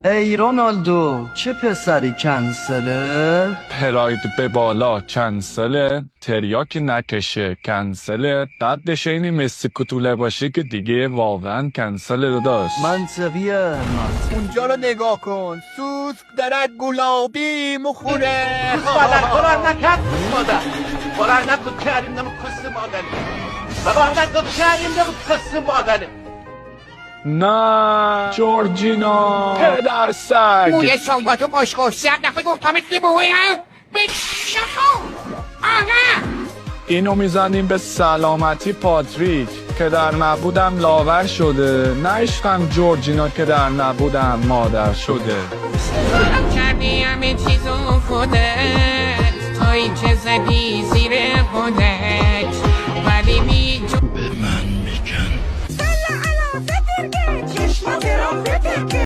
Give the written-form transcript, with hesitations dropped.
ای رونالدو چه پسری کنسله؟ پراید به بالا کنسله، تریاک نکشه کنسله، قدش اینی مسی کتوله باشه که دیگه واقعا کنسله داشت. منطقیه اونجا رو نگاه کن، سوسک دارد گلابی مخوره. مادر قرار نکرد مادر قرار نکرد کریم نمو کس مادر قرار نکرد کریم نمو کس مادر نه جورجینا پدر سگ. موی سنگاتو باشکن 100 دفعه گفتمت که بویم بشکن. آقا اینو میزنیم به سلامتی پاتریک که در نبودم لاور شده، نه عشقم جورجینا که در نبودم مادر شده. کردی همه چیزو خودت، تویی که زدی زیر خودت.